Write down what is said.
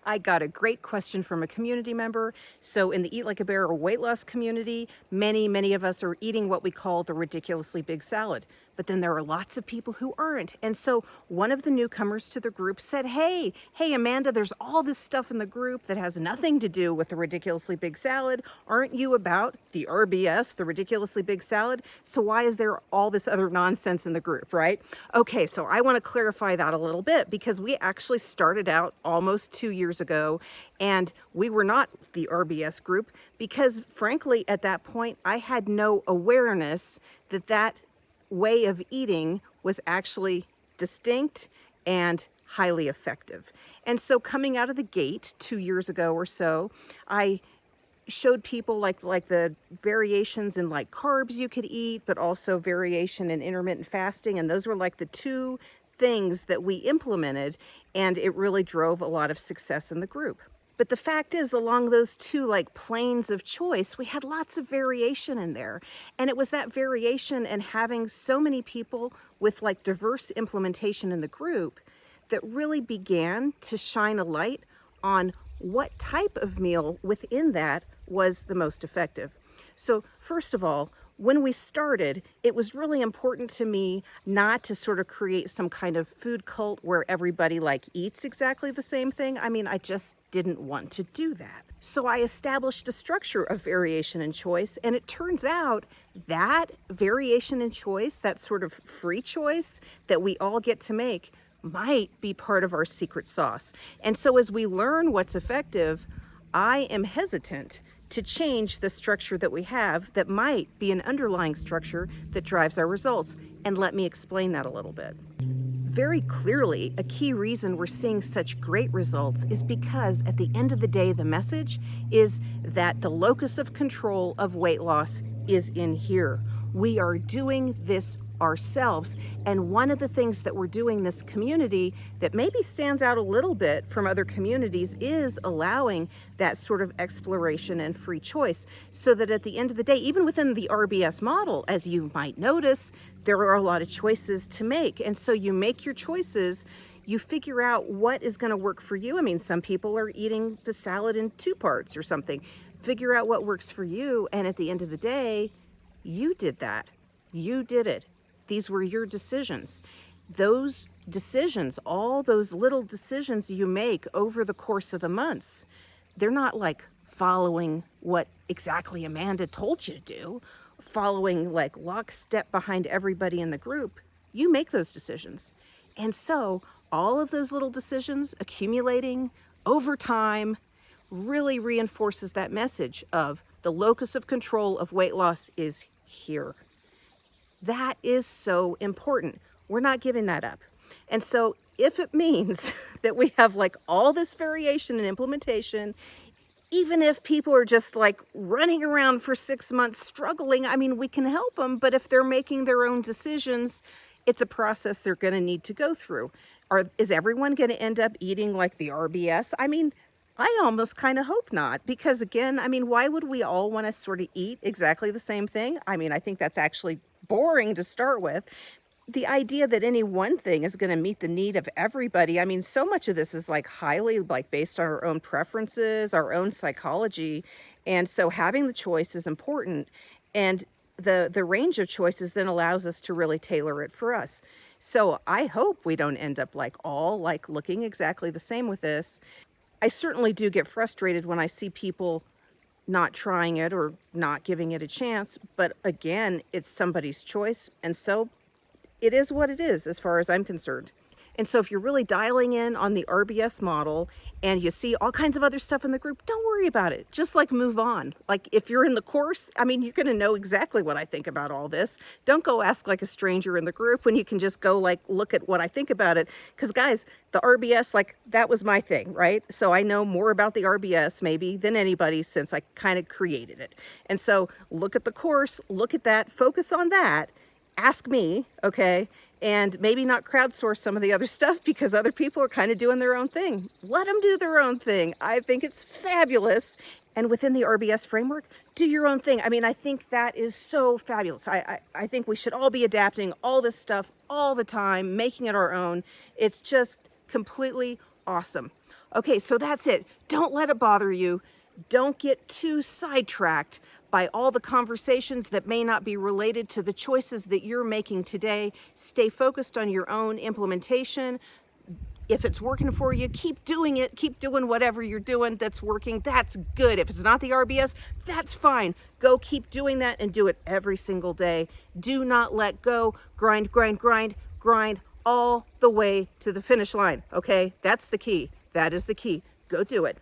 I got a great question from a community member. So in the Eat Like a Bear or weight loss community, many of us are eating what we call the ridiculously big salad. But then there are lots of people who aren't. And so one of the newcomers to the group said, hey, Amanda, there's all this stuff in the group that has nothing to do with the ridiculously big salad. Aren't you about the RBS, the ridiculously big salad? So why is there all this other nonsense in the group, right? Okay, so I want to clarify that a little bit because we actually started out almost 2 years ago and we were not the RBS group because frankly, at that point, I had no awareness that that way of eating was actually distinct and highly effective. And so coming out of the gate 2 years ago or so, I showed people like the variations in like carbs you could eat, but also variation in intermittent fasting. And those were like the two things that we implemented, and it really drove a lot of success in the group. But the fact is, along those two like planes of choice, we had lots of variation in there. And it was that variation and having so many people with like diverse implementation in the group that really began to shine a light on what type of meal within that was the most effective. So first of all, when we started, it was really important to me not to sort of create some kind of food cult where everybody like eats exactly the same thing. I mean, I just didn't want to do that. So I established a structure of variation and choice, and it turns out that variation and choice, that sort of free choice that we all get to make, might be part of our secret sauce. And so as we learn what's effective, I am hesitant to change the structure that we have that might be an underlying structure that drives our results. And let me explain that a little bit. Very clearly, a key reason we're seeing such great results is because at the end of the day, the message is that the locus of control of weight loss is in here. We are doing this ourselves. And one of the things that we're doing this community that maybe stands out a little bit from other communities is allowing that sort of exploration and free choice so that at the end of the day, even within the RBS model, as you might notice, there are a lot of choices to make. And so you make your choices, you figure out what is going to work for you. I mean, some people are eating the salad in 2 parts or something. Figure out what works for you. And at the end of the day, you did that. You did it. These were your decisions. Those decisions, all those little decisions you make over the course of the months, they're not like following what exactly Amanda told you to do, following like lockstep behind everybody in the group. You make those decisions. And so all of those little decisions accumulating over time really reinforces that message of the locus of control of weight loss is here. That is so important. We're not giving that up. And so if it means that we have like all this variation and implementation, even if people are just like running around for 6 months struggling, I mean, we can help them, but if they're making their own decisions, it's a process they're going to need to go through. Is everyone going to end up eating like the RBS? I mean, I almost kind of hope not, because again, I mean, why would we all want to sort of eat exactly the same thing? I mean, I think that's actually boring to start with. The idea that any one thing is going to meet the need of everybody. I mean, so much of this is like highly like based on our own preferences, our own psychology. And so having the choice is important. And the range of choices then allows us to really tailor it for us. So I hope we don't end up like all like looking exactly the same with this. I certainly do get frustrated when I see people not trying it or not giving it a chance. But again, it's somebody's choice. And so it is what it is as far as I'm concerned. And so if you're really dialing in on the RBS model and you see all kinds of other stuff in the group, don't worry about it. Just like move on. Like if you're in the course, I mean, you're going to know exactly what I think about all this. Don't go ask like a stranger in the group when you can just go like look at what I think about it. Because guys, the RBS, like that was my thing, right? So I know more about the RBS maybe than anybody since I kind of created it. And so look at the course, look at that, focus on that. Ask me, okay, and maybe not crowdsource some of the other stuff because other people are kind of doing their own thing. Let them do their own thing. I think it's fabulous. And within the RBS framework, do your own thing. I mean, I think that is so fabulous. I think we should all be adapting all this stuff all the time, making it our own. It's just completely awesome. Okay, so that's it. Don't let it bother you. Don't get too sidetracked by all the conversations that may not be related to the choices that you're making today. Stay focused on your own implementation. If it's working for you, keep doing it. Keep doing whatever you're doing that's working. That's good. If it's not the RBS, that's fine. Go keep doing that and do it every single day. Do not let go. Grind, grind, grind, grind all the way to the finish line. Okay? That's the key. That is the key. Go do it.